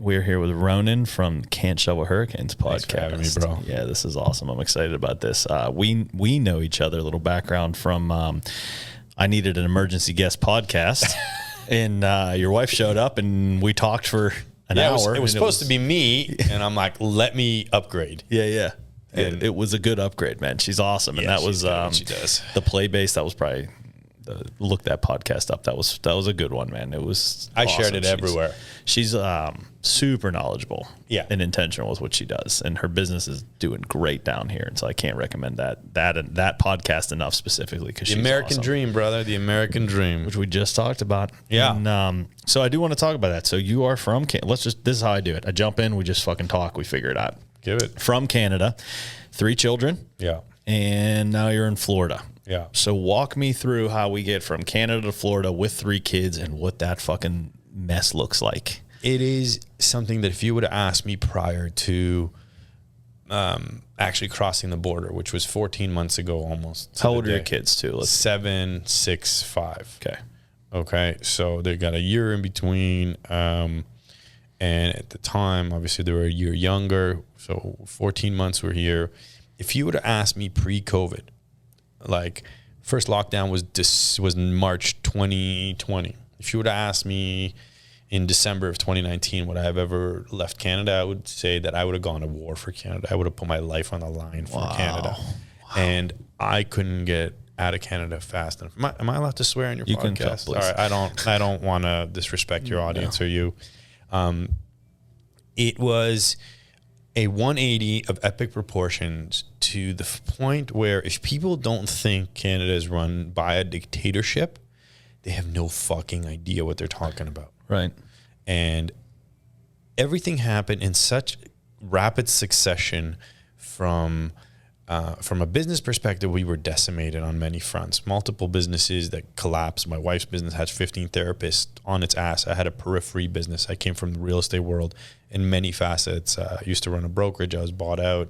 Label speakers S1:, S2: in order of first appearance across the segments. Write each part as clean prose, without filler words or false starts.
S1: We're here with Ronen from Can't Shovel Hurricanes podcast.
S2: Thanks for having me, bro.
S1: Yeah, this is awesome. I'm excited about this. We know each other. A little background from I needed an emergency guest podcast, and your wife showed up, and we talked for an hour.
S2: It was supposed to be me, and I'm like, let me upgrade.
S1: Yeah. And it was a good upgrade, man. She's awesome, and that was
S2: she does.
S1: the play base. That was probably look that podcast up. That was a good one, man. It was.
S2: I
S1: awesome.
S2: shared it everywhere.
S1: She's super knowledgeable,
S2: and
S1: intentional with what she does, and her business is doing great down here. And so I can't recommend that podcast enough specifically because
S2: the American dream, brother, the American dream,
S1: which we just talked about.
S2: Yeah.
S1: And, so I do want to talk about that. So you are from This is how I do it. I jump in, we just fucking talk, we figure it out.
S2: Give it.
S1: From Canada, 3 children.
S2: Yeah.
S1: And now you're in Florida.
S2: Yeah.
S1: So walk me through how we get from Canada to Florida with 3 kids and what that fucking mess looks like.
S2: It is something that if you would have asked me prior to actually crossing the border, which was 14 months ago almost.
S1: How old are your kids too?
S2: 7, 6, 5.
S1: Okay.
S2: So they got a year in between. And at the time, obviously they were a year younger. So 14 months were here. If you would have asked me pre-COVID, like first lockdown was March 2020. If you would have asked me in December of 2019 would I have ever left Canada, I would say that I would have gone to war for Canada. I would have put my life on the line for Canada. Wow. And I couldn't get out of Canada fast enough. Am I allowed to swear on your podcast?
S1: Can tell, please.
S2: All right, I don't want to disrespect your audience or you. It was a 180 of epic proportions to the point where if people don't think Canada is run by a dictatorship, they have no fucking idea what they're talking about.
S1: Right.
S2: And everything happened in such rapid succession from a business perspective. We were decimated on many fronts, multiple businesses that collapsed. My wife's business has 15 therapists on its ass. I had a periphery business. I came from the real estate world in many facets. I used to run a brokerage. I was bought out.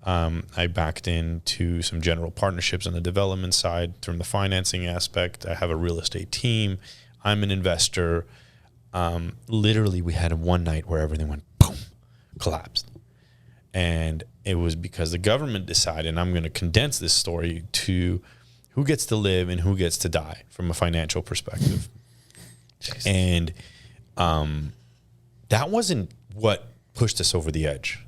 S2: I backed into some general partnerships on the development side from the financing aspect. I have a real estate team. I'm an investor. Literally, we had one night where everything went boom, collapsed. And it was because the government decided, and I'm going to condense this story to who gets to live and who gets to die from a financial perspective. Jesus. And that wasn't what pushed us over the edge.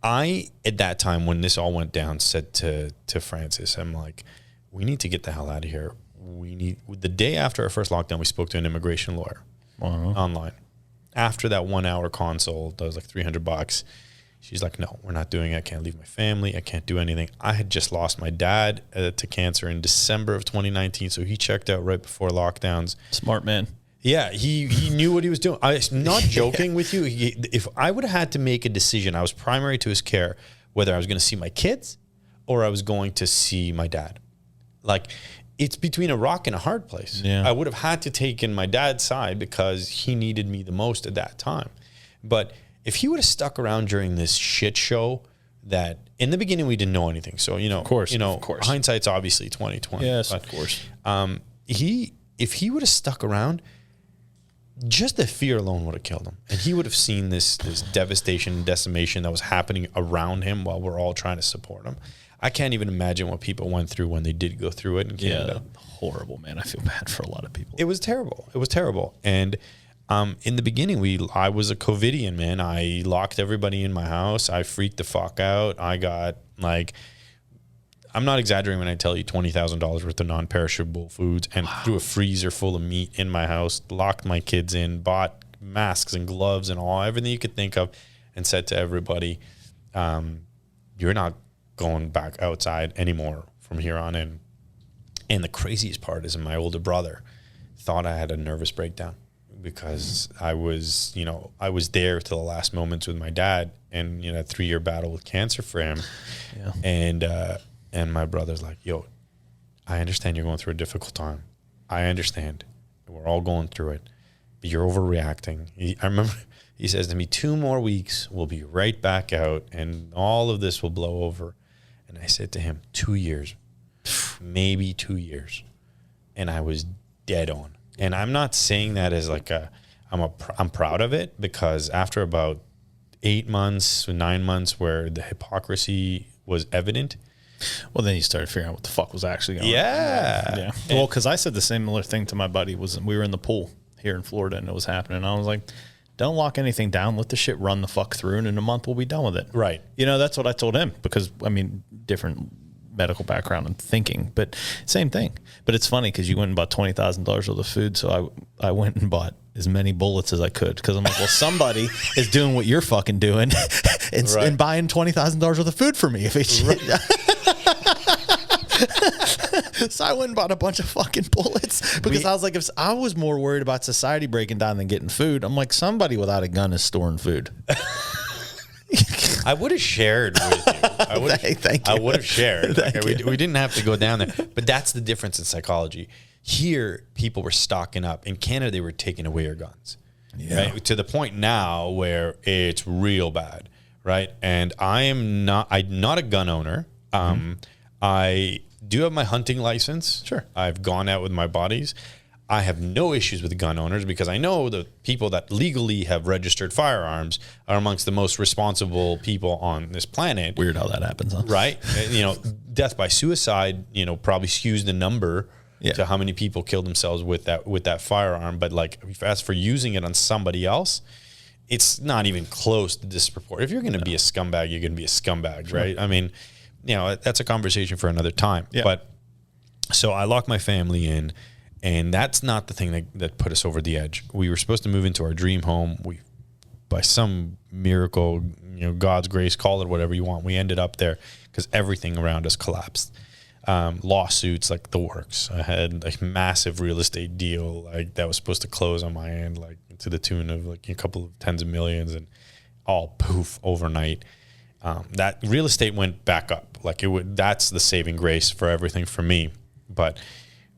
S2: I, at that time, when this all went down, said to Francis, I'm like, we need to get the hell out of here. The day after our first lockdown, we spoke to an immigration lawyer online. After that 1 hour consult, that was like $300. She's like, no, we're not doing it. I can't leave my family. I can't do anything. I had just lost my dad to cancer in December of 2019. So he checked out right before lockdowns.
S1: Smart man.
S2: Yeah, he knew what he was doing. I'm not joking with you. If I would have had to make a decision, I was primary to his care, whether I was going to see my kids or I was going to see my dad. Like, it's between a rock and a hard place.
S1: Yeah.
S2: I would have had to take in my dad's side because he needed me the most at that time. But if he would have stuck around during this shit show that in the beginning we didn't know anything. So, of course. Hindsight's obviously 2020.
S1: Yes,
S2: but,
S1: of course.
S2: If he would have stuck around, just the fear alone would have killed him. And he would have seen this devastation and decimation that was happening around him while we're all trying to support him. I can't even imagine what people went through when they did go through it in Canada.
S1: Yeah, horrible, man. I feel bad for a lot of people.
S2: It was terrible. And in the beginning, I was a COVIDian, man. I locked everybody in my house. I freaked the fuck out. I got I'm not exaggerating when I tell you $20,000 worth of non-perishable foods and threw a freezer full of meat in my house, locked my kids in, bought masks and gloves and everything you could think of, and said to everybody, you're not going back outside anymore from here on in. And the craziest part is my older brother thought I had a nervous breakdown because I was there to the last moments with my dad and, a 3-year battle with cancer for him. Yeah. And my brother's like, yo, I understand you're going through a difficult time. I understand. We're all going through it. But you're overreacting. I remember he says to me, 2 more weeks, we'll be right back out and all of this will blow over. And I said to him, 2 years, maybe 2 years. And I was dead on. And I'm not saying that as like a I'm proud of it, because after about 8 months, 9 months where the hypocrisy was evident.
S1: Well, then you started figuring out what the fuck was actually going on.
S2: Yeah.
S1: Well, because I said the similar thing to my buddy. We were in the pool here in Florida and it was happening. I was like, don't lock anything down. Let the shit run the fuck through, and in a month we'll be done with it.
S2: Right.
S1: You know, that's what I told him, because, I mean, different medical background and thinking, but same thing. But it's funny because you went and bought $20,000 worth of food, so I went and bought as many bullets as I could, because I'm like, well, somebody is doing what you're fucking doing and buying $20,000 worth of food for me. If it's So I went and bought a bunch of fucking bullets, because I was like, if I was more worried about society breaking down than getting food, I'm like, somebody without a gun is storing food.
S2: I would have shared with you.
S1: Thank you.
S2: I would have shared. We didn't have to go down there. But that's the difference in psychology. Here, people were stocking up. In Canada, they were taking away your guns. Yeah. Right? To the point now where it's real bad. Right. And I'm not a gun owner. I do have my hunting license.
S1: Sure.
S2: I've gone out with my buddies. I have no issues with gun owners, because I know the people that legally have registered firearms are amongst the most responsible people on this planet.
S1: Weird how that happens, huh?
S2: Right. You know, death by suicide, you know, probably skews the number to how many people kill themselves with that firearm. But like, as for using it on somebody else, it's not even close to disproportionate. If you're going to be a scumbag, you're going to be a scumbag, sure. Right? I mean, you know, that's a conversation for another time. Yeah. But so I locked my family in. And that's not the thing that put us over the edge. We were supposed to move into our dream home. We, by some miracle, you know, God's grace, call it whatever you want, we ended up there because everything around us collapsed. Lawsuits, like the works. I had a massive real estate deal like that was supposed to close on my end, like to the tune of like a couple of tens of millions, and all poof overnight. That real estate went back up. Like that's the saving grace for everything for me. But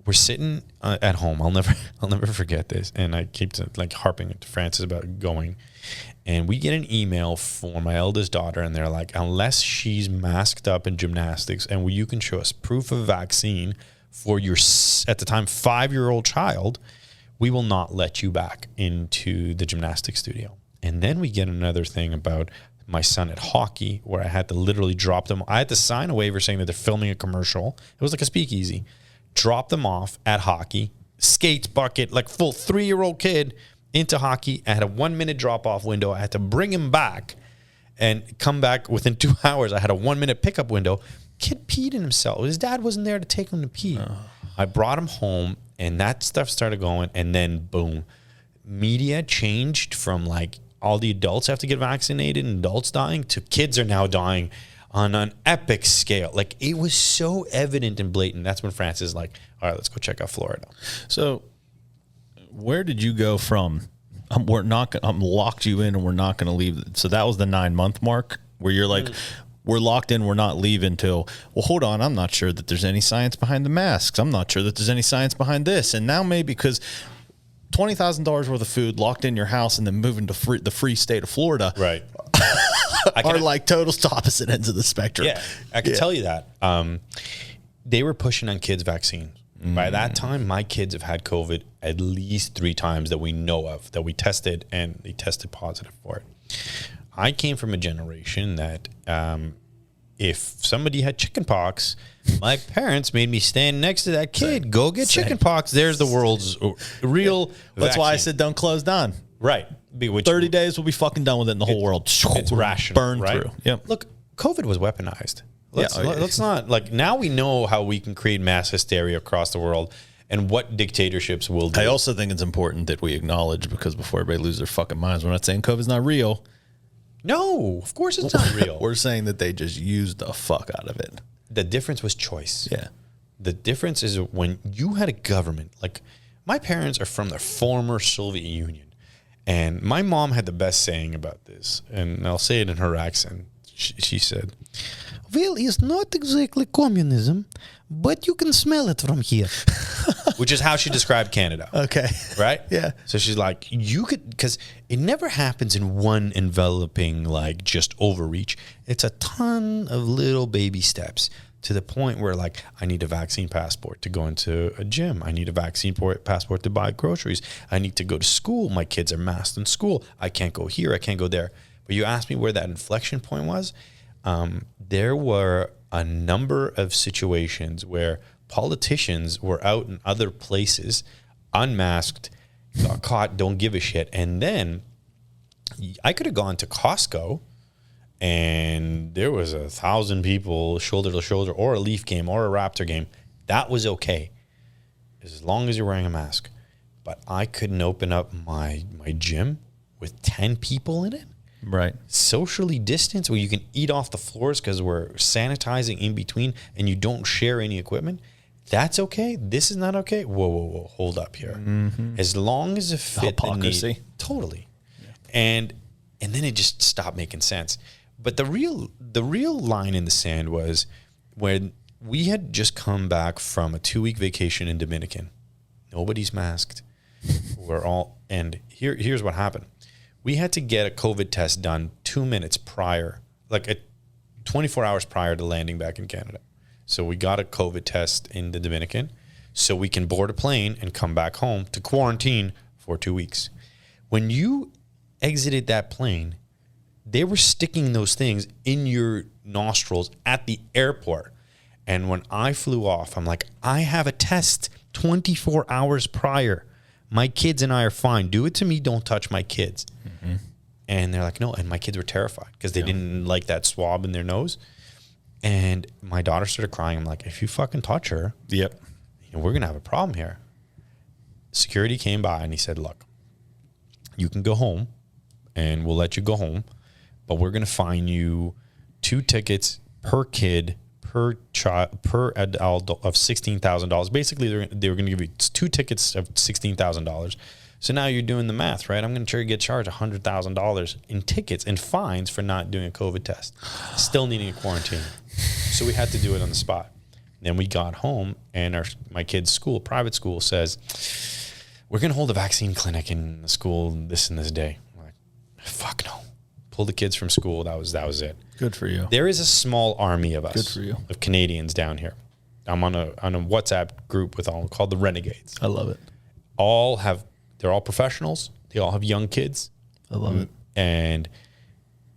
S2: we're sitting at home. I'll never forget this. And I keep like harping to Francis about going. And we get an email for my eldest daughter, and they're like, unless she's masked up in gymnastics and you can show us proof of vaccine for your, at the time, 5-year-old child, we will not let you back into the gymnastics studio. And then we get another thing about my son at hockey, where I had to literally drop them. I had to sign a waiver saying that they're filming a commercial. It was like a speakeasy. Drop them off at hockey, skates, bucket, like full 3-year-old kid into hockey. I had a 1-minute drop-off window. I had to bring him back and come back within 2 hours. I had a 1-minute pickup window. Kid peed in himself. His dad wasn't there to take him to pee. I brought him home, and that stuff started going, and then boom. Media changed from like all the adults have to get vaccinated and adults dying to kids are now dying on an epic scale. Like, it was so evident and blatant. That's when Francis is like, all right, let's go check out Florida.
S1: So where did you go from, I'm locked you in and we're not going to leave? So that was the 9-month mark where you're like, we're locked in, we're not leaving till, well, hold on, I'm not sure that there's any science behind the masks. I'm not sure that there's any science behind this. And now maybe because $20,000 worth of food locked in your house and then moving to the free state of Florida.
S2: Right.
S1: Are like total opposite ends of the spectrum.
S2: Yeah, I can tell you that. They were pushing on kids' vaccines. By that time, my kids have had COVID at least 3 times that we know of, that we tested, and they tested positive for it. I came from a generation that if somebody had chicken pox, my parents made me stand next to that kid. Go get chicken pox. There's the world's real
S1: That's why I said don't close down.
S2: Right.
S1: 30 days, we'll be fucking done with it in the whole world.
S2: It's rational.
S1: Burn through. Yep.
S2: Look, COVID was weaponized. Let's not, like, now we know how we can create mass hysteria across the world and what dictatorships will do.
S1: I also think it's important that we acknowledge, because before everybody loses their fucking minds, we're not saying COVID's not real.
S2: No, of course it's not real.
S1: We're saying that they just used the fuck out of it.
S2: The difference was choice.
S1: Yeah.
S2: The difference is when you had a government, like my parents are from the former Soviet Union. And my mom had the best saying about this, and I'll say it in her accent. She said, well, it's not exactly communism, but you can smell it from here. Which is how she described Canada.
S1: Okay.
S2: Right?
S1: Yeah.
S2: So she's like, you could, because it never happens in one enveloping, like, just overreach. It's a ton of little baby steps. to the point where like I need a vaccine passport to go into a gym. I need a vaccine passport to buy groceries. I need to go to school. My kids are masked in school. I can't go here. I can't go there. But you asked me where that inflection point was. There were a number of situations where politicians were out in other places, unmasked, got caught, don't give a shit. And then I could have gone to Costco and there was 1,000 people shoulder to shoulder, or a Leaf game or a Raptor game. That was okay, as long as you're wearing a mask. But I couldn't open up my gym with 10 people in it.
S1: Right.
S2: Socially distanced, where you can eat off the floors because we're sanitizing in between and you don't share any equipment. That's okay. This is not okay. Whoa. Hold up here. Mm-hmm. As long as it fit the need. Totally. Yeah. And then it just stopped making sense. But the real line in the sand was when we had just come back from a 2-week vacation in Dominican. Nobody's masked. We're all, and here's what happened. We had to get a COVID test done 2 minutes prior, 24 hours prior to landing back in Canada. So we got a COVID test in the Dominican so we can board a plane and come back home to quarantine for 2 weeks. When you exited that plane, they were sticking those things in your nostrils at the airport. And when I flew off, I'm like, I have a test 24 hours prior. My kids and I are fine. Do it to me. Don't touch my kids. Mm-hmm. And they're like, no. And my kids were terrified because they didn't like that swab in their nose. And my daughter started crying. I'm like, if you fucking touch her, we're going to have a problem here. Security came by and he said, look, you can go home and we'll let you go home, but we're going to fine you 2 tickets per kid, per child, per adult of $16,000. Basically, they were going to give you 2 tickets of $16,000. So now you're doing the math, right? I'm going to get charged $100,000 in tickets and fines for not doing a COVID test, still needing a quarantine. So we had to do it on the spot. Then we got home and my kid's school, private school, says, we're going to hold a vaccine clinic in the school this and this day. I'm like, fuck no. Pull the kids from school. That was it. Good for you. There is a small army of us. Good for you. Of Canadians down here. I'm on a WhatsApp group with called the Renegades.
S1: I love it.
S2: They're all professionals. They all have young kids.
S1: I love it.
S2: And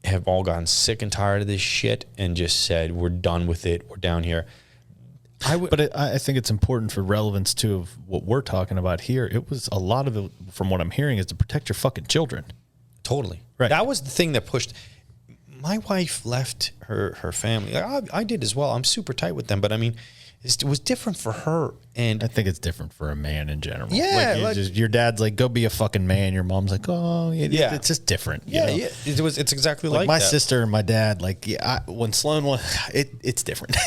S2: have all gotten sick and tired of this shit and just said, we're done with it. We're down here.
S1: I think it's important for relevance too of what we're talking about here. It was a lot of it, from what I'm hearing, is to protect your fucking children.
S2: Totally.
S1: Right.
S2: That was the thing that pushed. My wife left her family. I did as well. I'm super tight with them, but I mean, it was different for her. And
S1: I think it's different for a man in general.
S2: Yeah.
S1: Your dad's like, go be a fucking man. Your mom's like, oh, yeah. It's just different.
S2: Yeah. It's exactly like
S1: my
S2: that.
S1: sister and my dad. When Sloan went, it's different.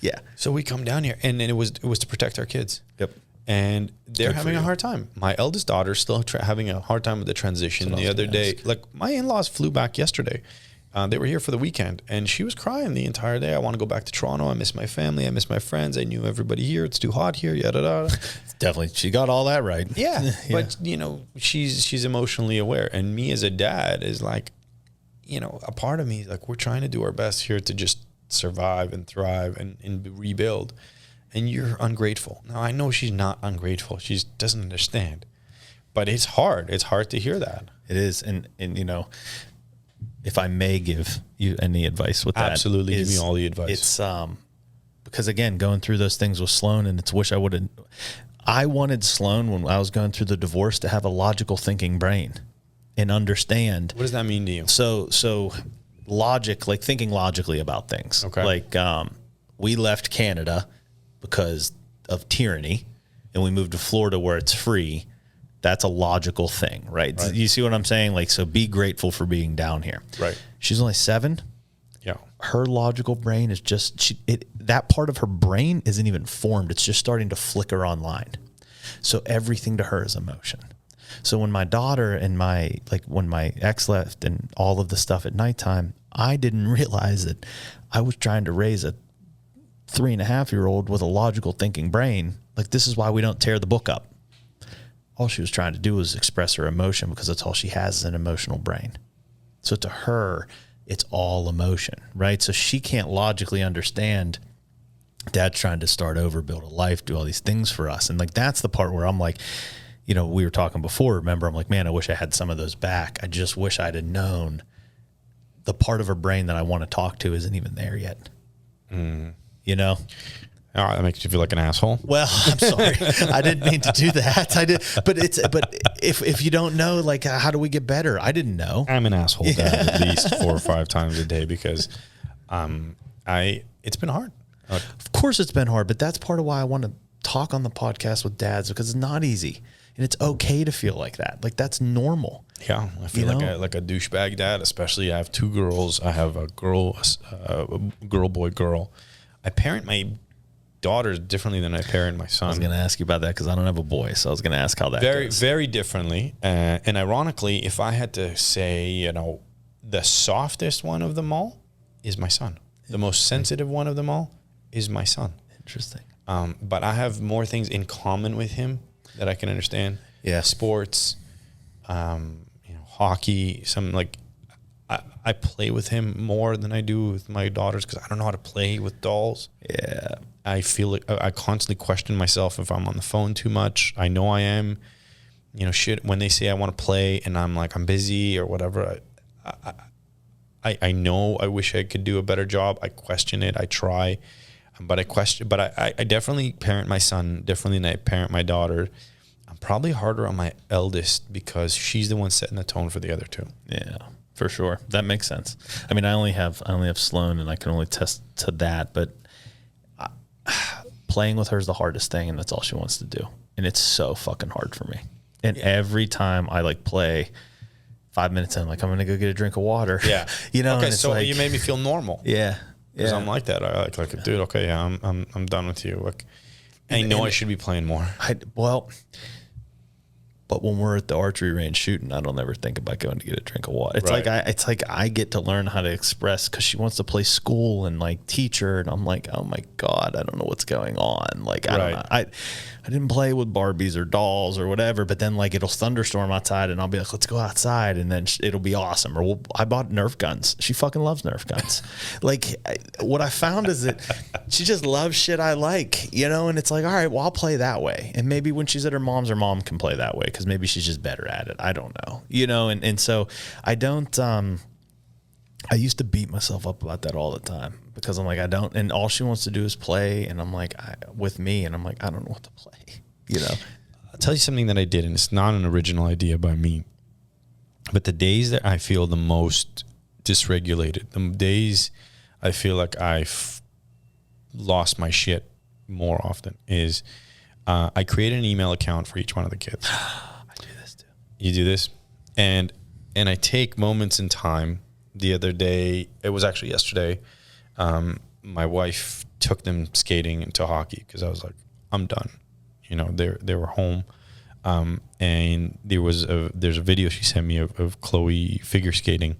S1: Yeah.
S2: So we come down here, and it was to protect our kids.
S1: Yep.
S2: And they're having a hard time. My eldest daughter's still having a hard time with the transition. The other day, my in-laws flew back yesterday. They were here for the weekend, and she was crying the entire day. I want to go back to Toronto. I miss my family. I miss my friends. I knew everybody here. It's too hot here. Yada yada.
S1: Definitely, she got all that right.
S2: Yeah, but she's emotionally aware, and me as a dad is like, a part of me is like, we're trying to do our best here to just survive and thrive and rebuild. And you're ungrateful. Now, I know she's not ungrateful. She doesn't understand. But it's hard. It's hard to hear that.
S1: It is. And if I may give you any advice with that.
S2: Absolutely. Give me all the advice.
S1: It's because, again, going through those things with Sloan, and I wanted Sloan, when I was going through the divorce, to have a logical thinking brain and understand.
S2: What does that mean to you?
S1: So logic, like thinking logically about things.
S2: Okay.
S1: We left Canada because of tyranny, and we moved to Florida where it's free. That's a logical thing, right? You see what I'm saying? So be grateful for being down here.
S2: Right.
S1: She's only 7.
S2: Yeah.
S1: Her logical brain is just, that part of her brain isn't even formed. It's just starting to flicker online. So everything to her is emotion. So when my daughter and when my ex left and all of the stuff at nighttime, I didn't realize that I was trying to raise a 3.5-year-old with a logical thinking brain. This is why we don't tear the book up. All she was trying to do was express her emotion, because that's all she has is an emotional brain. So to her, it's all emotion, right? So she can't logically understand Dad's trying to start over, build a life, do all these things for us. And like, that's the part where I'm like, you know, we were talking before, remember, I'm like, man, I wish I had some of those back. I just wish I'd have known the part of her brain that I want to talk to isn't even there yet. You know?
S2: Oh, that makes you feel like an asshole.
S1: Well, I'm sorry. I didn't mean to do that. I did, but if you don't know, like, how do we get better? I didn't know.
S2: I'm an asshole dad at least 4 or 5 times a day because it's been hard.
S1: Of course it's been hard, but that's part of why I want to talk on the podcast with dads, because it's not easy and it's okay to feel like that. Like, that's normal.
S2: Yeah. I feel like a douchebag dad, especially I have 2 girls. I have a girl, boy, girl. I parent my daughters differently than I parent my son.
S1: I was going to ask you about that because I don't have a boy. So I was going to ask how that goes.
S2: Very differently. And ironically, if I had to say, you know, the softest one of them all is my son. The most sensitive one of them all is my son.
S1: Interesting.
S2: But I have more things in common with him that I can understand.
S1: Yeah.
S2: Sports, hockey, I play with him more than I do with my daughters because I don't know how to play with dolls.
S1: Yeah.
S2: I feel like I constantly question myself if I'm on the phone too much. I know I am. You know, shit, when they say I want to play and I'm like, I'm busy or whatever, I know I wish I could do a better job. I question it. I try. But I definitely parent my son differently than I parent my daughter. I'm probably harder on my eldest because she's the one setting the tone for the other 2.
S1: Yeah, for sure. That makes sense. I mean, I only have Sloan and I can only test to that, but playing with her is the hardest thing, and that's all she wants to do. And it's so fucking hard for me. And every time I like play 5 minutes in, I'm like, I'm going to go get a drink of water.
S2: Yeah.
S1: You know,
S2: okay. So like, you made me feel normal.
S1: Yeah.
S2: Because I'm like that. I like, dude, okay, yeah, I'm done with you. Like, I know I should be playing more.
S1: But when we're at the archery range shooting, I don't ever think about going to get a drink of water. It's
S2: right.
S1: like I get to learn how to express because she wants to play school and like teacher, and I'm like, oh my God, I don't know what's going on. Like, I don't know. I didn't play with Barbies or dolls or whatever, but then like it'll thunderstorm outside and I'll be like, let's go outside, and then it'll be awesome. Or I bought Nerf guns. She fucking loves Nerf guns. Like, what I found is that she just loves shit I like, you know, and it's like, all right, well, I'll play that way. And maybe when she's at her mom's, her mom can play that way because maybe she's just better at it. I don't know, you know, and so I don't, I used to beat myself up about that all the time because I'm like, I don't, and all she wants to do is play. And I'm like, with me, and I'm like, I don't know what to play, you know?
S2: I'll tell you something that I did, and it's not an original idea by me, but the days that I feel the most dysregulated, the days I feel like I've lost my shit more often is, I create an email account for each one of the kids.
S1: I do this too.
S2: You do this? And I take moments in time. The other day, it was actually yesterday, my wife took them skating and to hockey because I was like, I'm done. You know, they were home. And there's a video she sent me of Chloe figure skating.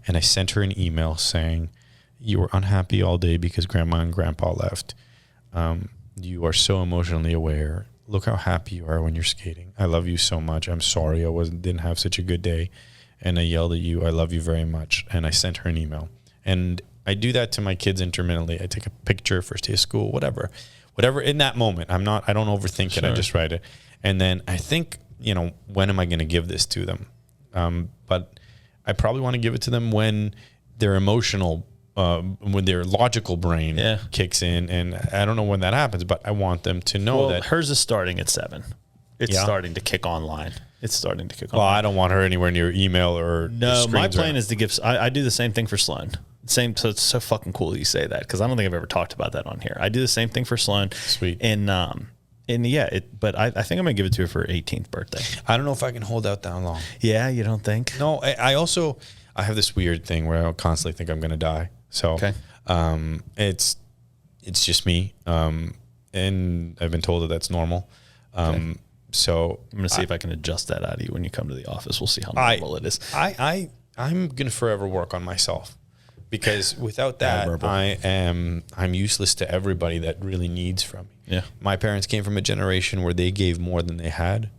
S2: And I sent her an email saying, you were unhappy all day because grandma and grandpa left. You are so emotionally aware. Look how happy you are when you're skating. I love you so much. I'm sorry I didn't have such a good day. And I yelled at you, I love you very much. And I sent her an email. And I do that to my kids intermittently. I take a picture, first day of school, whatever in that moment. I don't overthink it. I just write it. And then I think, you know, when am I going to give this to them? But I probably want to give it to them when their emotional, when their logical brain kicks in. And I don't know when that happens, but I want them to know that.
S1: Hers is starting at 7. It's starting to kick online. It's starting to kick online.
S2: Well, I don't want her anywhere near email or
S1: no. My plan is to give. I do the same thing for Sloan. So it's so fucking cool that you say that because I don't think I've ever talked about that on here. I do the same thing for Sloan.
S2: Sweet.
S1: And yeah, but I think I'm gonna give it to her for her 18th birthday.
S2: I don't know if I can hold out that long.
S1: Yeah, you don't think?
S2: No, I also have this weird thing where I constantly think I'm gonna die. So it's just me. And I've been told that that's normal. So
S1: I'm going to see if I can adjust that out of you when you come to the office. We'll see how normal it is.
S2: I'm going to forever work on myself because without that, I'm useless to everybody that really needs from me.
S1: Yeah.
S2: My parents came from a generation where they gave more than they had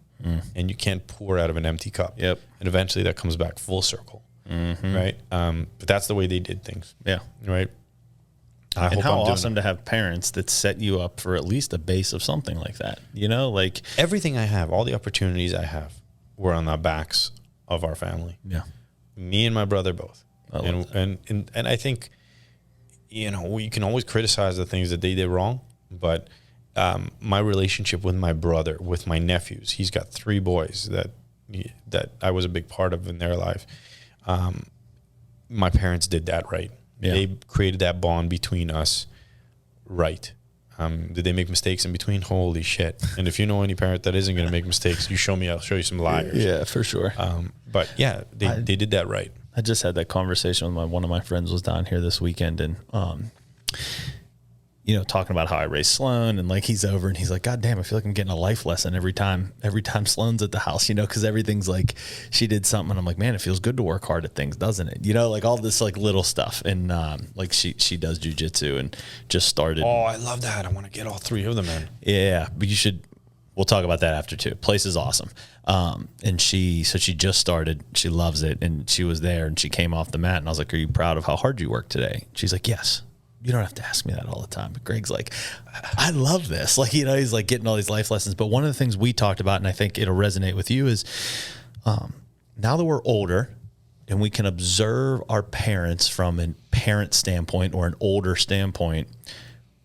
S2: and you can't pour out of an empty cup.
S1: Yep.
S2: And eventually that comes back full circle.
S1: Mm-hmm.
S2: Right. But that's the way they did things.
S1: Yeah.
S2: Right. I
S1: And
S2: hope
S1: how
S2: I'm doing
S1: awesome to have parents that set you up for at least a base of something like that. You know, like
S2: everything I have, all the opportunities I have were on the backs of our family.
S1: yeah.
S2: Me and my brother both.
S1: I love
S2: And I think, you know, we can always criticize the things that they did wrong, but my relationship with my brother, with my nephews, he's got 3 boys that I was a big part of in their life. My parents did that right.
S1: Yeah.
S2: They created that bond between us right. Did they make mistakes in between? Holy shit. And if you know any parent that isn't going to make mistakes, you show me, I'll show you some liars.
S1: Yeah, for sure.
S2: But yeah, they did that right.
S1: I just had that conversation with one of my friends was down here this weekend, and you know, talking about how I raised Sloan, and like he's over and he's like, God damn, I feel like I'm getting a life lesson every time Sloan's at the house, you know, because everything's like she did something, and I'm like, man, it feels good to work hard at things, doesn't it? You know, like all this like little stuff, and like she does jujitsu and just started.
S2: Oh, I love that. I want to get all 3 of them in.
S1: Yeah, but you should. We'll talk about that after too. Place is awesome. And she just started. She loves it, and she was there, and she came off the mat, and I was like, "Are you proud of how hard you worked today?" She's like, "Yes." You don't have to ask me that all the time. But Greg's like, I love this. Like, you know, he's like getting all these life lessons. But one of the things we talked about, and I think it'll resonate with you, is now that we're older and we can observe our parents from a parent standpoint or an older standpoint,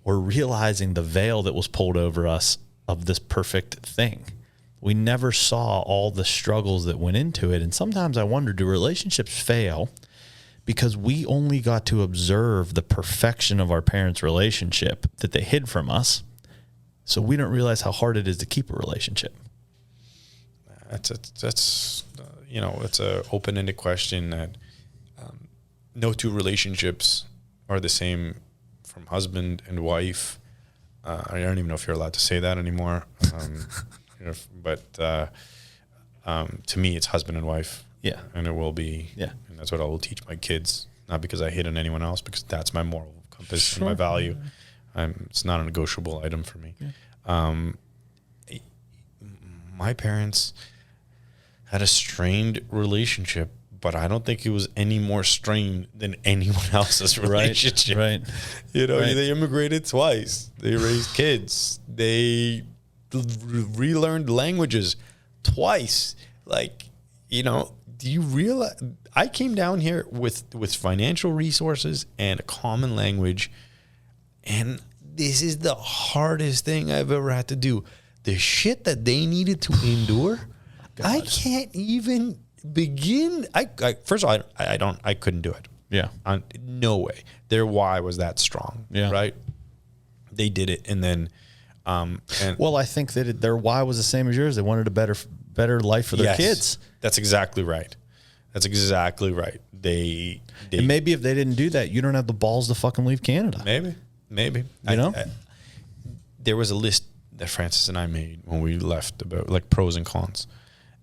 S1: we're realizing the veil that was pulled over us of this perfect thing. We never saw all the struggles that went into it. And sometimes I wonder, do relationships fail because we only got to observe the perfection of our parents' relationship that they hid from us, so we don't realize how hard it is to keep a relationship?
S2: That's you know, it's a open-ended question that no 2 relationships are the same, from husband and wife. I don't even know if you're allowed to say that anymore. You know, but to me, it's husband and wife.
S1: Yeah.
S2: And it will be.
S1: Yeah.
S2: And that's what I will teach my kids, not because I hate on anyone else, because that's my moral compass and my value. It's not a negotiable item for me. Yeah. My parents had a strained relationship, but I don't think it was any more strained than anyone else's relationship.
S1: Right.
S2: You know,
S1: Right.
S2: they immigrated twice. They raised kids. They relearned languages twice. Like, you know, do you realize I came down here with financial resources and a common language, and this is the hardest thing I've ever had to do. The shit that they needed to endure, I can't even begin. First of all, I couldn't do it.
S1: Yeah.
S2: No way. Their why was that strong.
S1: Yeah.
S2: Right. They did it, and then,
S1: Well, I think that their why was the same as yours. They wanted a better life for their kids.
S2: That's exactly right. That's exactly right. They
S1: And maybe if they didn't do that, you don't have the balls to fucking leave Canada.
S2: maybe.
S1: You know?
S2: There was a list that Francis and I made when we left about like pros and cons.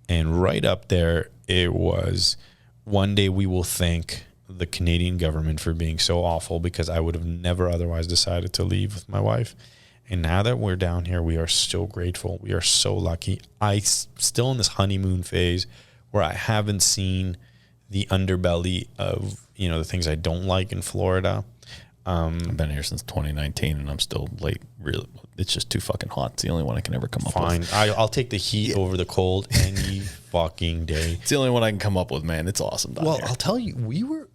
S2: And right up there, it was, one day we will thank the Canadian government for being so awful, because I would have never otherwise decided to leave with my wife. And now that we're down here, we are so grateful. We are so lucky. Still in this honeymoon phase where I haven't seen the underbelly of, you know, the things I don't like in Florida.
S1: I've been here since 2019, and I'm still late. Really, it's just too fucking hot. It's the only one I can ever come up with.
S2: Fine. I'll take the heat over the cold any fucking day.
S1: It's the only one I can come up with, man. It's awesome down here.
S2: I'll tell you, we were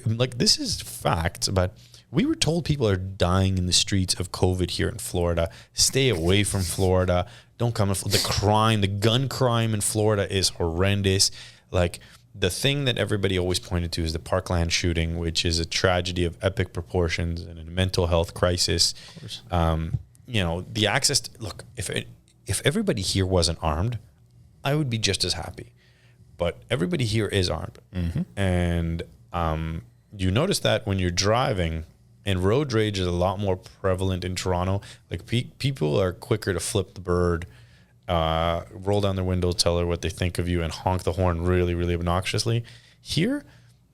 S2: like, this is facts, but we were told people are dying in the streets of COVID here in Florida. Stay away from Florida. Don't come. The gun crime in Florida is horrendous. Like, the thing that everybody always pointed to is the Parkland shooting, which is a tragedy of epic proportions and a mental health crisis.
S1: Of course.
S2: You know, the access to, look, if everybody here wasn't armed, I would be just as happy. But everybody here is armed. Mm-hmm. And you notice that when you're driving, and road rage is a lot more prevalent in Toronto. Like, people are quicker to flip the bird, roll down their window, tell her what they think of you, and honk the horn really, really obnoxiously. Here,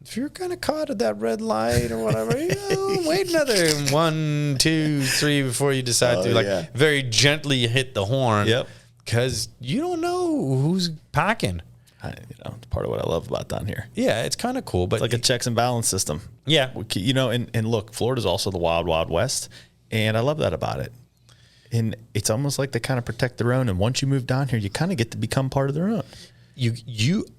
S2: if you're kind of caught at that red light or whatever, wait another 1, 2, 3 before you decide to very gently hit the horn.
S1: Yep.
S2: Because you don't know who's packing.
S1: it's part of what I love about down here.
S2: Yeah, it's kind of cool, but
S1: It's like a checks and balance system.
S2: yeah,
S1: And look, Florida's also the wild, wild west. And I love that about it. And it's almost like they kind of protect their own. And once you move down here, you kind of get to become part of their own.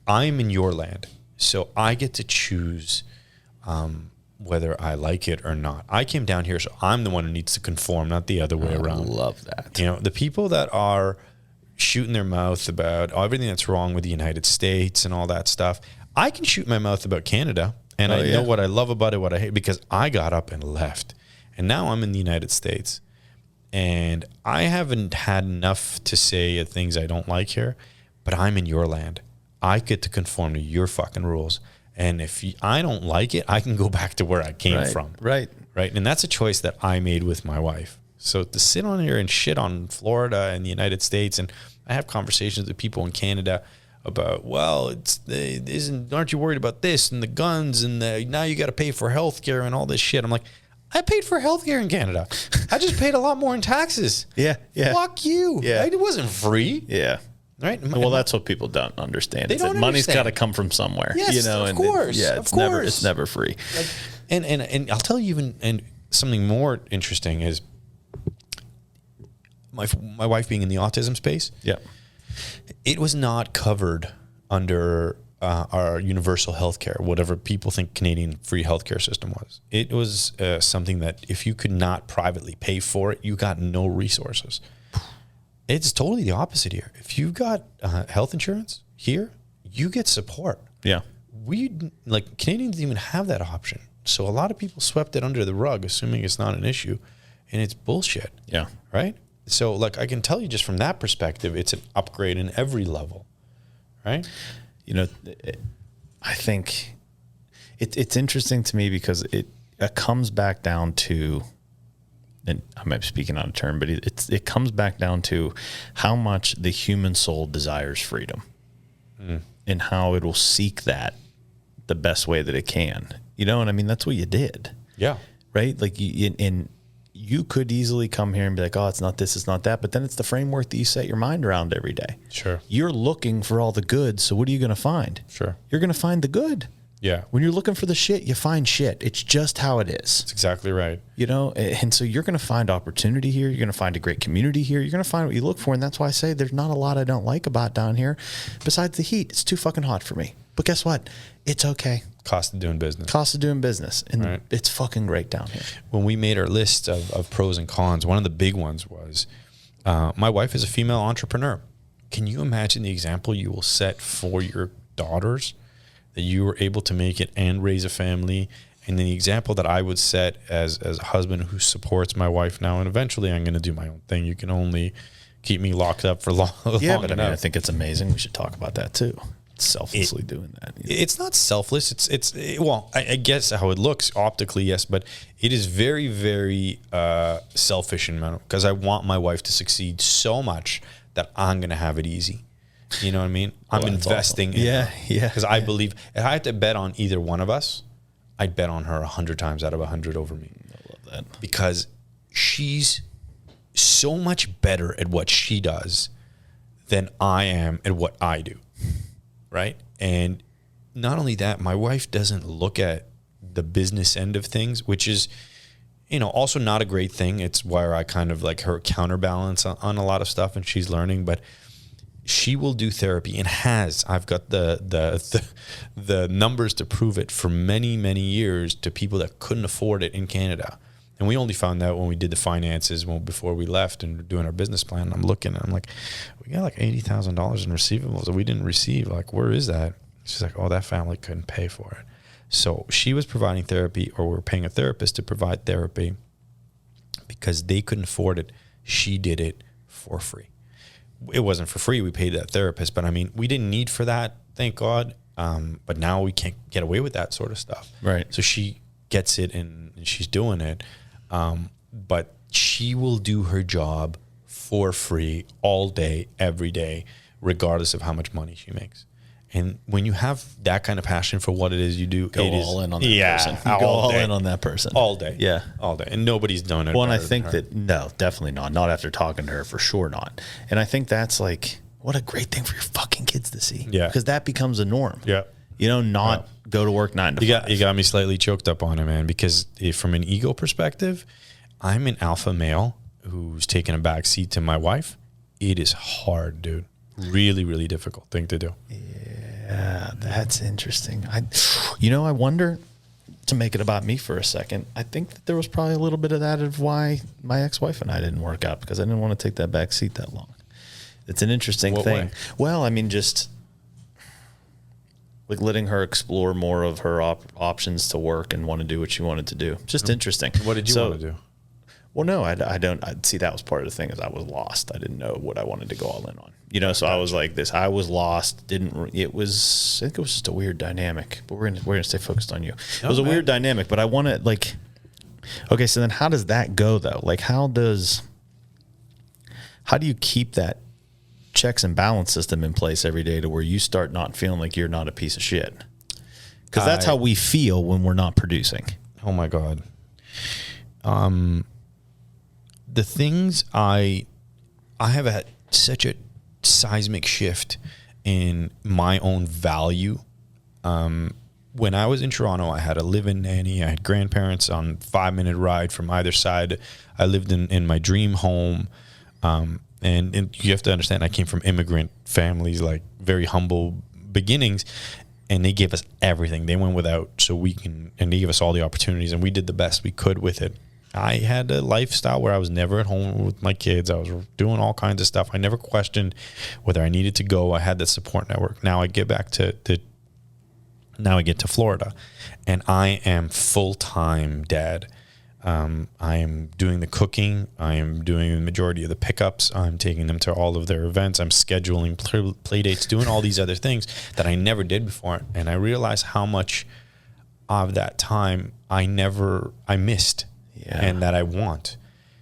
S2: I'm in your land, so I get to choose whether I like it or not. I came down here, so I'm the one who needs to conform, not the other way around.
S1: I love that.
S2: The people that are shooting their mouth about everything that's wrong with the United States and all that stuff, I can shoot my mouth about Canada, and I know what I love about it, what I hate, because I got up and left. And now I'm in the United States, and I haven't had enough to say things I don't like here, but I'm in your land. I get to conform to your fucking rules. And if I don't like it, I can go back to where I came from.
S1: Right.
S2: And that's a choice that I made with my wife. So to sit on here and shit on Florida and the United States, and I have conversations with people in Canada about, well, aren't you worried about this and the guns and now you got to pay for healthcare and all this shit? I'm like, I paid for healthcare in Canada. I just paid a lot more in taxes.
S1: Yeah.
S2: Fuck you.
S1: Yeah.
S2: It wasn't free.
S1: Yeah.
S2: Right.
S1: Well, that's what people don't understand.
S2: They don't
S1: money's got
S2: understand.
S1: to come from somewhere.
S2: Yes, of course.
S1: It's never free.
S2: And I'll tell you and something more interesting is my wife being in the autism space.
S1: Yeah.
S2: It was not covered under our universal healthcare, whatever people think Canadian free healthcare system was. It was something that if you could not privately pay for it, you got no resources. It's totally the opposite here. If you've got health insurance here, you get support.
S1: Yeah.
S2: Canadians didn't even have that option. So a lot of people swept it under the rug, assuming it's not an issue, and it's bullshit.
S1: Yeah.
S2: Right? So I can tell you just from that perspective, it's an upgrade in every level. Right?
S1: I think it's interesting to me because it comes back down to, and I'm speaking on a term, but it comes back down to how much the human soul desires freedom and how it will seek that the best way that it can. And I mean, that's what you did.
S2: Yeah.
S1: Right? Like you could easily come here and be like, oh, it's not this, it's not that. But then it's the framework that you set your mind around every day.
S2: Sure.
S1: You're looking for all the good. So what are you going to find?
S2: Sure.
S1: You're going to find the good.
S2: Yeah.
S1: When you're looking for the shit, you find shit. It's just how it is.
S2: That's exactly right.
S1: And so you're going to find opportunity here. You're going to find a great community here. You're going to find what you look for. And that's why I say there's not a lot I don't like about down here besides the heat. It's too fucking hot for me. But guess what? It's okay.
S2: Cost of doing business.
S1: And it's fucking great down here.
S2: When we made our list of pros and cons, one of the big ones was my wife is a female entrepreneur. Can you imagine the example you will set for your daughters that you were able to make it and raise a family? And then the example that I would set as a husband who supports my wife now, and eventually I'm going to do my own thing. You can only keep me locked up for long
S1: But
S2: enough.
S1: I mean, I think it's amazing. We should talk about that too. Selflessly doing that.
S2: It's not selfless. I guess how it looks optically, yes, but it is very, very selfish in manner because I want my wife to succeed so much that I'm going to have it easy. You know what I mean? I'm investing in her.
S1: Yeah.
S2: Because I believe if I had to bet on either one of us, I'd bet on her 100 times out of 100 over me.
S1: I love that.
S2: Because she's so much better at what she does than I am at what I do. Right. And not only that, my wife doesn't look at the business end of things, which is, also not a great thing. It's where I kind of like her counterbalance on a lot of stuff, and she's learning, but she will do therapy and has. I've got the numbers to prove it for many, many years to people that couldn't afford it in Canada. And we only found out when we did the finances before we left and we're doing our business plan. I'm looking and I'm like, we got like $80,000 in receivables that we didn't receive. Like, where is that? She's like, oh, that family couldn't pay for it. So she was providing therapy, or we were paying a therapist to provide therapy because they couldn't afford it. She did it for free. It wasn't for free. We paid that therapist, but I mean, we didn't need for that, thank God. But now we can't get away with that sort of stuff.
S1: Right.
S2: So she gets it and she's doing it. But she will do her job for free all day, every day, regardless of how much money she makes. And when you have that kind of passion for what it is you do,
S1: Go all in on that person. You go all in on that person.
S2: All day.
S1: Yeah.
S2: All day. And nobody's done it.
S1: Well, and I think that, no, definitely not. Not after talking to her, for sure not. And I think that's like, what a great thing for your fucking kids to see.
S2: Yeah.
S1: Because that becomes a norm.
S2: Yeah.
S1: You know, not go to work 9 to 5.
S2: You got me slightly choked up on it, man, because from an ego perspective, I'm an alpha male who's taken a back seat to my wife. It is hard, dude. Really, really difficult thing to do.
S1: Yeah, that's interesting. I wonder, to make it about me for a second, I think that there was probably a little bit of that of why my ex-wife and I didn't work out, because I didn't want to take that back seat that long. It's an interesting thing. Way? Well, I mean, just like letting her explore more of her options to work and want to do what she wanted to do. Just interesting.
S2: What did you want to do?
S1: Well, no, I don't. I'd see that was part of the thing is I was lost. I didn't know what I wanted to go all in on. You know, so I was like this. I was lost. I think it was just a weird dynamic. But we're gonna stay focused on you. It was a weird dynamic. But I want to okay. So then, how does that go though? Like, how do you keep that checks and balance system in place every day to where you start not feeling like you're not a piece of shit? Because that's how we feel when we're not producing.
S2: Oh my God. The things I have had such a seismic shift in my own value. When I was in Toronto, I had a live-in nanny. I had grandparents on 5-minute ride from either side. I lived in my dream home. And you have to understand, I came from immigrant families, like very humble beginnings, and they gave us everything. They went without and they gave us all the opportunities, and we did the best we could with it. I had a lifestyle where I was never at home with my kids. I was doing all kinds of stuff. I never questioned whether I needed to go. I had that support network. Now I get back now I get to Florida, and I am full-time dad. I am doing the cooking. I am doing the majority of the pickups. I'm taking them to all of their events. I'm scheduling play dates, doing all these other things that I never did before. And I realized how much of that time I missed. Yeah. And that I want.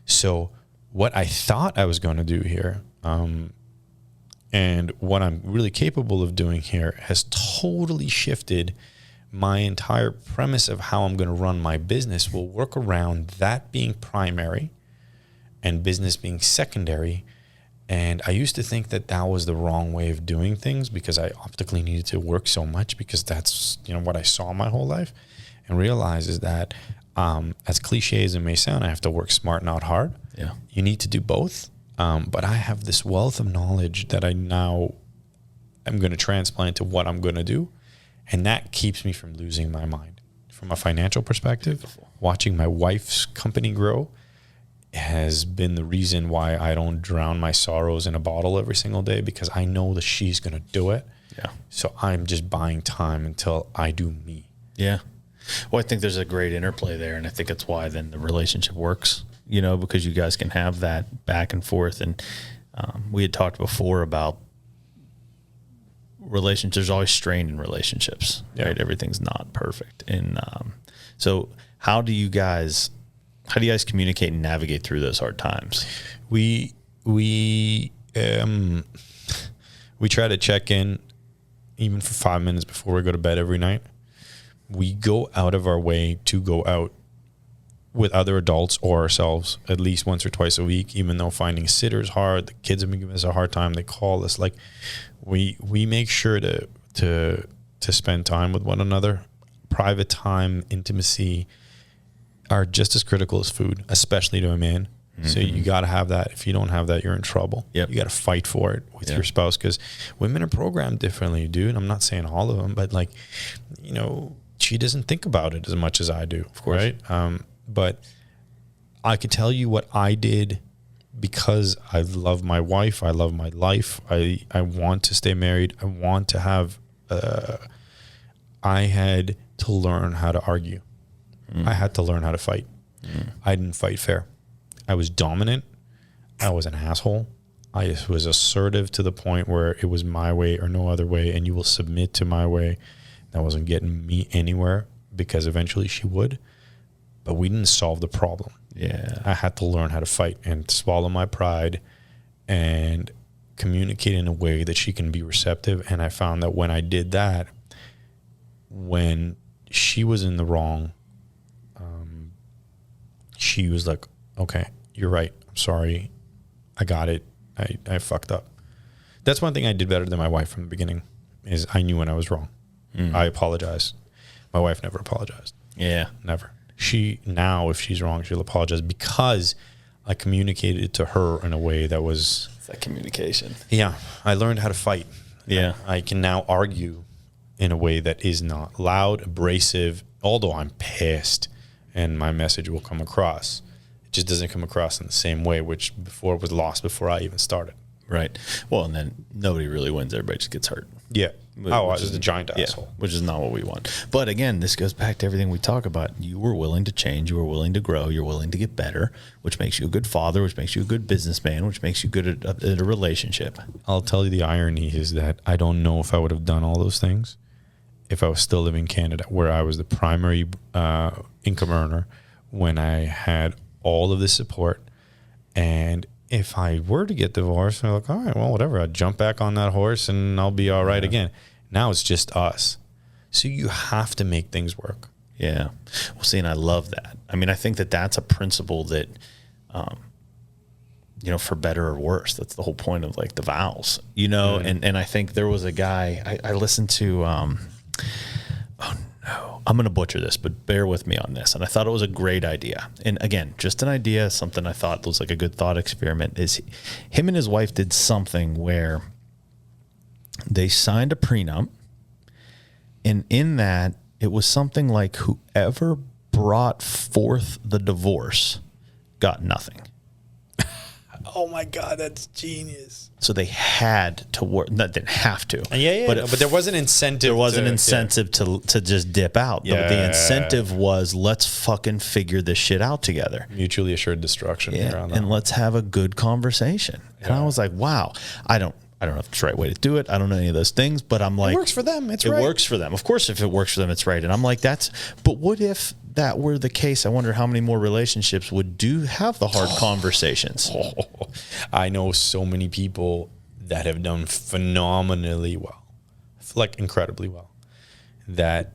S2: So what I thought I was going to do here, and what I'm really capable of doing here, has totally shifted. My entire premise of how I'm going to run my business will work around that being primary and business being secondary. And I used to think that was the wrong way of doing things, because I optically needed to work so much, because that's what I saw my whole life, and realize is that as cliche as it may sound, I have to work smart, not hard.
S1: Yeah.
S2: You need to do both. But I have this wealth of knowledge that I now am going to transplant to what I'm going to do. And that keeps me from losing my mind. From a financial perspective, beautiful. Watching my wife's company grow has been the reason why I don't drown my sorrows in a bottle every single day, because I know that she's going to do it.
S1: Yeah.
S2: So I'm just buying time until I do me.
S1: Yeah. Well, I think there's a great interplay there, and I think it's why then the relationship works, because you guys can have that back and forth. And we had talked before about relationships. There's always strain in relationships, right? Everything's not perfect. And so how do you guys communicate and navigate through those hard times?
S2: We try to check in even for 5 minutes before we go to bed every night. We go out of our way to go out with other adults or ourselves at least once or twice a week, even though finding a sitter is hard. The kids have been giving us a hard time. They call us. Like, we make sure to spend time with one another. Private time, intimacy are just as critical as food, especially to a man. Mm-hmm. So you got to have that. If you don't have that, you're in trouble.
S1: Yep.
S2: You got to fight for it with your spouse, because women are programmed differently, dude. I'm not saying all of them, but she doesn't think about it as much as I do,
S1: of course.
S2: Right? But I could tell you what I did, because I love my wife. I love my life. I want to stay married. I want to have, I had to learn how to argue. I had to learn how to fight. I didn't fight fair. I was dominant. I was an asshole. I was assertive to the point where it was my way or no other way, and you will submit to my way. That wasn't getting me anywhere, because eventually she would. But we didn't solve the problem.
S1: Yeah.
S2: I had to learn how to fight and swallow my pride and communicate in a way that she can be receptive. And I found that when I did that, when she was in the wrong, she was like, okay, you're right. I'm sorry. I got it. I fucked up. That's one thing I did better than my wife from the beginning is I knew when I was wrong. I apologized. My wife never apologized.
S1: Yeah.
S2: Never. She now, if she's wrong, she'll apologize because I communicated it to her in a way that was...
S1: It's that communication.
S2: Yeah. I learned how to fight.
S1: Yeah.
S2: I can now argue in a way that is not loud, abrasive, although I'm pissed and my message will come across. It just doesn't come across in the same way, which before was lost before I even started.
S1: Right. Well, and then nobody really wins. Everybody just gets hurt.
S2: Yeah. I was just a giant asshole.
S1: Which is not what we want. But again, this goes back to everything we talk about. You were willing to change. You were willing to grow. You're willing to get better, which makes you a good father, which makes you a good businessman, which makes you good at a relationship.
S2: I'll tell you the irony is that I don't know if I would have done all those things if I was still living in Canada, where I was the primary income earner when I had all of this support. And if I were to get divorced, I'm like, all right, well, whatever. I'd jump back on that horse and I'll be all right again. Now it's just us. So you have to make things work.
S1: Yeah. Well, see, and I love that. I mean, I think that that's a principle that, for better or worse, that's the whole point of like the vows, and I think there was a guy I listened to, I'm going to butcher this, but bear with me on this. And I thought it was a great idea. And again, just an idea, something I thought was like a good thought experiment is him and his wife did something where they signed a prenup. And in that, it was something like whoever brought forth the divorce got nothing.
S2: Oh my God, that's genius.
S1: So they had to work. They didn't have to.
S2: Yeah. But there was an incentive.
S1: There was an incentive to just dip out.
S2: Yeah.
S1: The incentive was let's fucking figure this shit out together.
S2: Mutually assured destruction.
S1: Yeah, and let's have a good conversation. And I was like, wow, I don't know if it's the right way to do it. I don't know any of those things, but I'm like,
S2: it works for them. It
S1: works for them. Of course, if it works for them, it's right. And I'm like, but what if that were the case? I wonder how many more relationships would have the hard conversations.
S2: I know so many people that have done phenomenally well, like incredibly well, that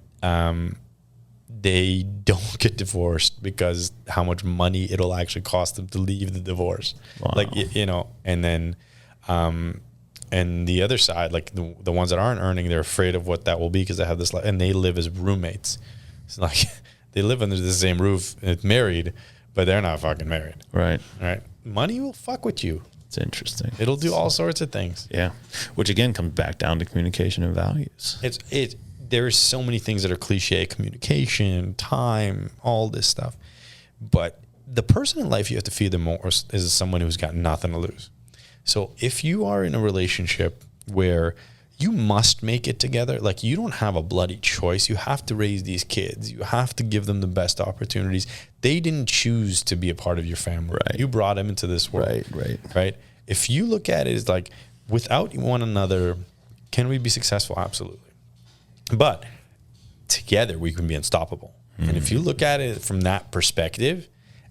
S2: they don't get divorced because how much money it'll actually cost them to leave the divorce.
S1: Wow.
S2: Like, and then, and the other side, like the ones that aren't earning, they're afraid of what that will be because they have this, and they live as roommates. It's like they live under the same roof, married, but they're not fucking married.
S1: Right.
S2: Right. Money will fuck with you.
S1: It's interesting.
S2: It'll do all sorts of things.
S1: Yeah. Which again comes back down to communication and values.
S2: There's so many things that are cliche: communication, time, all this stuff. But the person in life you have to feed the most is someone who's got nothing to lose. So if you are in a relationship where you must make it together, like you don't have a bloody choice, you have to raise these kids, you have to give them the best opportunities. They didn't choose to be a part of your family.
S1: Right.
S2: You brought them into this world.
S1: Right.
S2: If you look at it as like, without one another, can we be successful? Absolutely. But together we can be unstoppable. Mm-hmm. And if you look at it from that perspective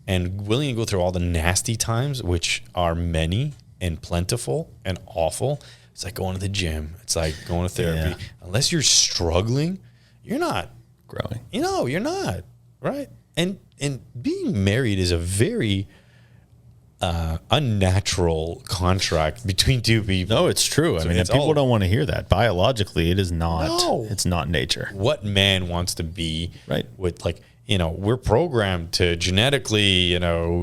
S2: and willing to go through all the nasty times, which are many and plentiful and awful, it's like going to the gym. It's like going to therapy. Yeah. Unless you're struggling, you're not
S1: growing.
S2: You're not. Right. And being married is a very unnatural contract between two people.
S1: No, it's true. I mean, people don't want to hear that. Biologically, it is not. No. It's not nature.
S2: What man wants to be
S1: right
S2: with like, we're programmed to genetically,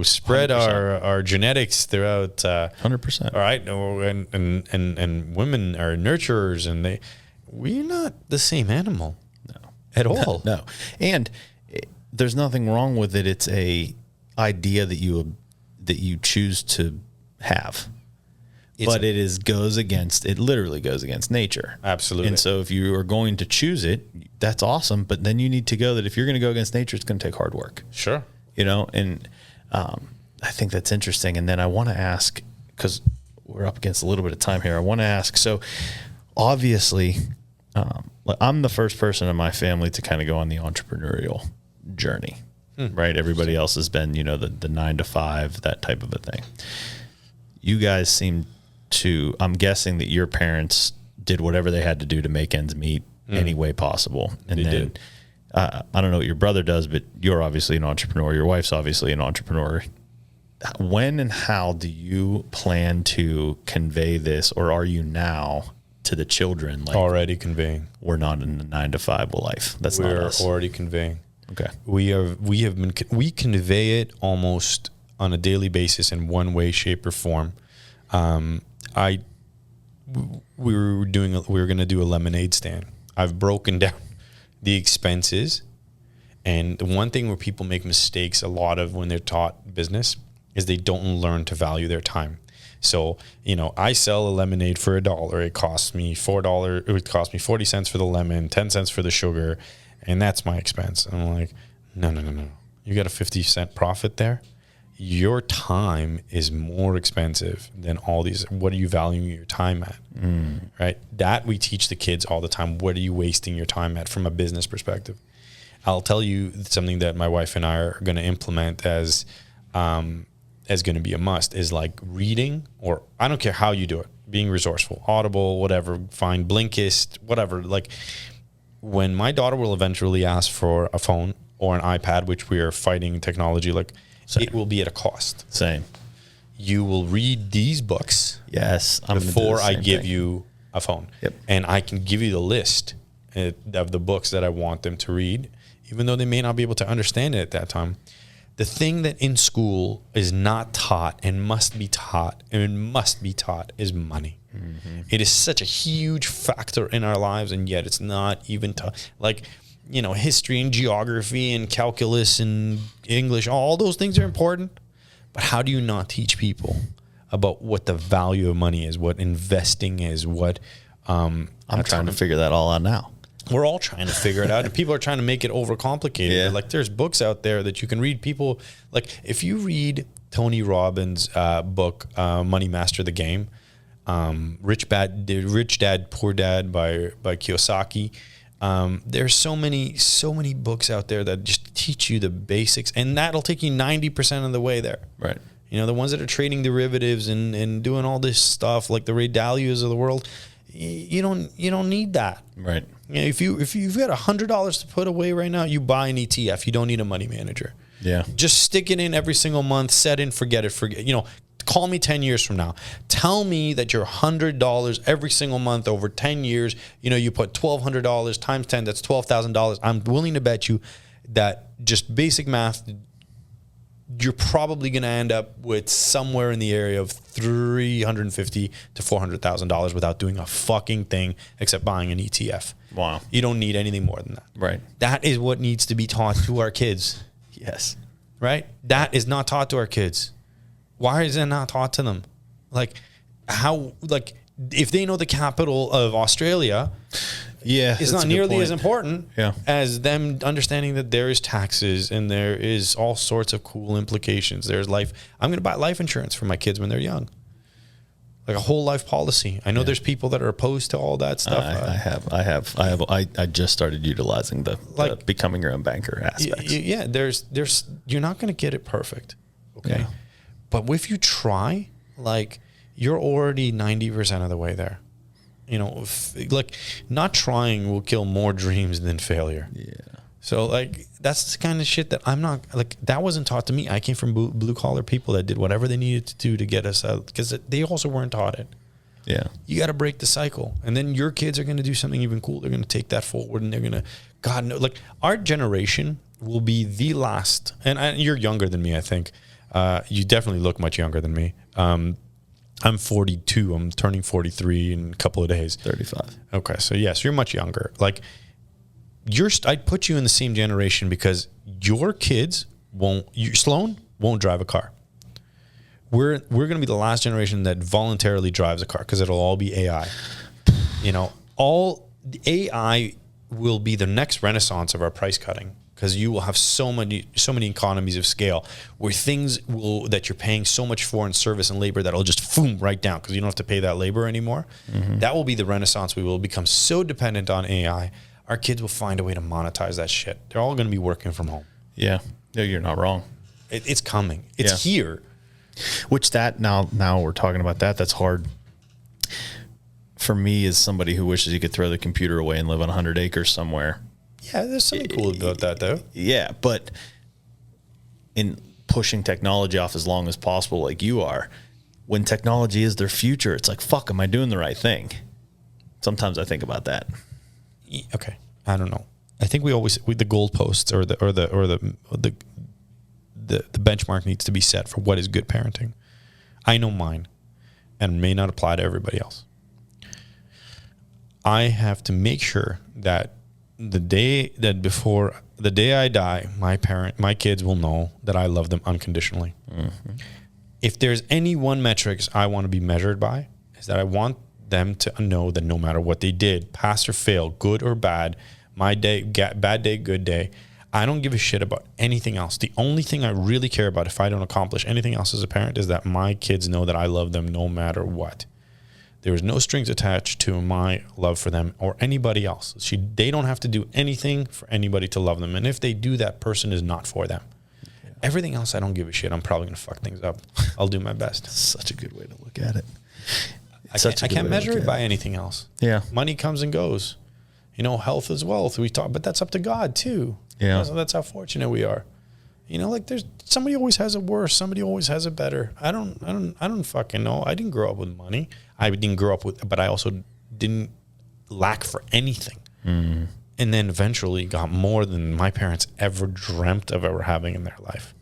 S2: spread 100%. our genetics throughout
S1: 100%.
S2: All right. And women are nurturers and we're not the same animal.
S1: No.
S2: At all.
S1: No. And there's nothing wrong with it. It's a idea that you choose to have. But it literally goes against nature.
S2: Absolutely.
S1: And so if you are going to choose it, that's awesome. But then you need to go that if you're going to go against nature, it's going to take hard work.
S2: Sure.
S1: And I think that's interesting. And then I want to ask, because we're up against a little bit of time here, I want to ask, so obviously I'm the first person in my family to kind of go on the entrepreneurial journey, right? Everybody else has been, the 9 to 5, that type of a thing. You guys seem to, I'm guessing that your parents did whatever they had to do to make ends meet any way possible. And they did. I don't know what your brother does, but you're obviously an entrepreneur. Your wife's obviously an entrepreneur. when and how do you plan to convey this, or are you now, to the children? Like,
S2: already conveying.
S1: We're not in a 9-to-5 life. That's not us.
S2: We're already conveying.
S1: Okay.
S2: We convey it almost on a daily basis in one way, shape, or form. We were going to do a lemonade stand. I've broken down the expenses, and the one thing where people make mistakes a lot of when they're taught business is they don't learn to value their time. So, I sell a lemonade for $1. It costs me $4. It would cost me 40 cents for the lemon, 10 cents for the sugar, and that's my expense. And I'm like, no. You got a 50-cent profit there. Your time is more expensive than all these. What are you valuing your time at? Right? That we teach the kids all the time. What are you wasting your time at from a business perspective? I'll tell you something that my wife and I are going to implement as going to be a must is like reading, or I don't care how you do it, being resourceful, Audible, whatever, find Blinkist, whatever. Like when my daughter will eventually ask for a phone or an iPad, which we are fighting technology, like
S1: Same.
S2: It will be at a cost.
S1: Same.
S2: You will read these books before I give you a phone.
S1: Yep.
S2: And I can give you the list of the books that I want them to read, even though they may not be able to understand it at that time. The thing that in school is not taught and must be taught is money. Mm-hmm. It is such a huge factor in our lives, and yet it's not even taught. Like, history and geography and calculus and English, all those things are important. But how do you not teach people about what the value of money is, what investing is, what...
S1: I'm trying to figure that all out now.
S2: We're all trying to figure it out, and people are trying to make it overcomplicated.
S1: Yeah.
S2: Like there's books out there that you can read. People, like if you read Tony Robbins' book, Money Master the Game, Rich Dad, Poor Dad by Kiyosaki. There's so many books out there that just teach you the basics, and that'll take you 90% of the way there.
S1: Right.
S2: The ones that are trading derivatives and doing all this stuff, like the Ray Dalias of the world, you don't need that.
S1: Right.
S2: If you've got $100 to put away right now, you buy an ETF. You don't need a money manager.
S1: Yeah.
S2: Just stick it in every single month, set in, forget it. Call me 10 years from now. Tell me that your $100 every single month over 10 years, you put $1,200 times 10, that's $12,000. I'm willing to bet you that just basic math, you're probably going to end up with somewhere in the area of $350,000 to $400,000 without doing a fucking thing except buying an ETF.
S1: Wow.
S2: You don't need anything more than that.
S1: Right.
S2: That is what needs to be taught to our kids.
S1: Yes.
S2: Right? That is not taught to our kids. Why is it not taught to them? If they know the capital of Australia, it's not nearly as important as them understanding that there is taxes and there is all sorts of cool implications. There's life. I'm going to buy life insurance for my kids when they're young. Like a whole life policy. I know there's people that are opposed to all that stuff.
S1: I just started utilizing the becoming your own banker aspects.
S2: There's you're not going to get it perfect. Okay.
S1: Yeah.
S2: But if you try, you're already 90% of the way there. Not trying will kill more dreams than failure.
S1: Yeah.
S2: So that's the kind of shit that I'm not that wasn't taught to me. I came from blue collar people that did whatever they needed to do to get us out because they also weren't taught it.
S1: Yeah. You
S2: got to break the cycle. And then your kids are going to do something even cool. They're going to take that forward and they're going to, God knows, our generation will be the last, and you're younger than me, I think. You definitely look much younger than me. I'm 42. I'm turning 43 in a couple of days.
S1: 35.
S2: Okay. So yes, you're much younger. I'd put you in the same generation because your kids Sloan won't drive a car. We're going to be the last generation that voluntarily drives a car because it'll all be AI. All the AI will be the next renaissance of our price cutting. Because you will have so many economies of scale where things that you're paying so much for in service and labor that'll just boom right down because you don't have to pay that labor anymore. Mm-hmm. That will be the renaissance. We will become so dependent on AI. Our kids will find a way to monetize that shit. They're all going to be working from home.
S1: Yeah. No, you're not wrong.
S2: It's coming. It's here.
S1: Which now we're talking about that. That's hard for me as somebody who wishes he could throw the computer away and live on 100 acres somewhere.
S2: Yeah, there's something cool about that, though.
S1: Yeah, but pushing technology off as long as possible like you are, when technology is their future, it's like, fuck, am I doing the right thing? Sometimes I think about that.
S2: Okay. I don't know. I think we the goalposts or the benchmark needs to be set for what is good parenting. I know mine and may not apply to everybody else. I have to make sure that the day I die, my kids will know that I love them unconditionally. Mm-hmm. If there's any one metrics I want to be measured by, is that I want them to know that no matter what they did, pass or fail, good or bad, my day, bad day, good day, I don't give a shit about anything else. The only thing I really care about if I don't accomplish anything else as a parent is that my kids know that I love them no matter what. There is no strings attached to my love for them or anybody else. They don't have to do anything for anybody to love them. And if they do, that person is not for them. Yeah. Everything else, I don't give a shit. I'm probably going to fuck things up. I'll do my best.
S1: Such a good way to look at it.
S2: I can't measure it by anything else.
S1: Yeah.
S2: Money comes and goes. Health is wealth. But that's up to God too.
S1: Yeah.
S2: That's how fortunate we are. There's somebody always has it worse. Somebody always has it better. I don't fucking know. I didn't grow up with money. I didn't grow up with, but I also didn't lack for anything. Mm. And then eventually got more than my parents ever dreamt of ever having in their life.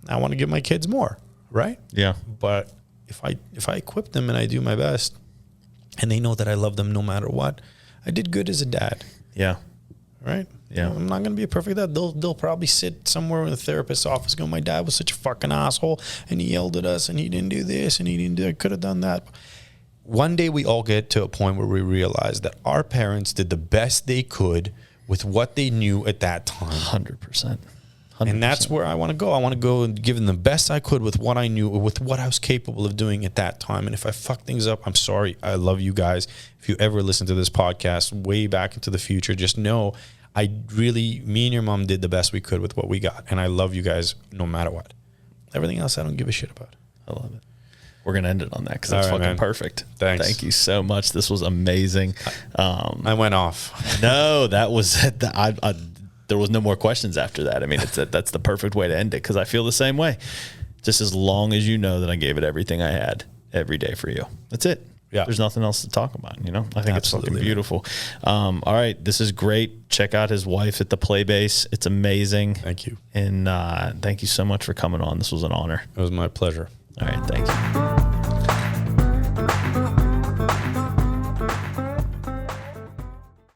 S2: I want to give my kids more, right?
S1: Yeah.
S2: But if I equip them and I do my best and they know that I love them no matter what, I did good as a dad.
S1: Yeah.
S2: Right?
S1: Yeah.
S2: I'm not going to be a perfect dad. They'll probably sit somewhere in the therapist's office going, my dad was such a fucking asshole and he yelled at us and he didn't do this and he didn't do, I could have done that. One day we all get to a point where we realize that our parents did the best they could with what they knew at that time.
S1: 100%.
S2: And that's where I want to go. I want to go and give them the best I could with what I knew, with what I was capable of doing at that time. And if I fuck things up, I'm sorry. I love you guys. If you ever listen to this podcast way back into the future, just know me and your mom did the best we could with what we got. And I love you guys no matter what. Everything else I don't give a shit about.
S1: I love it. We're going to end it on that because that's fucking perfect.
S2: Thanks.
S1: Thank you so much. This was amazing.
S2: I went off.
S1: No, that was there was no more questions after that. I mean, that's the perfect way to end it because I feel the same way. Just as long as you know that I gave it everything I had every day for you. That's it.
S2: Yeah.
S1: There's nothing else to talk about, I think it's fucking beautiful. All right. This is great. Check out his wife at the Play Base. It's amazing.
S2: Thank you.
S1: And thank you so much for coming on. This was an honor.
S2: It was my pleasure.
S1: All right. Thank you.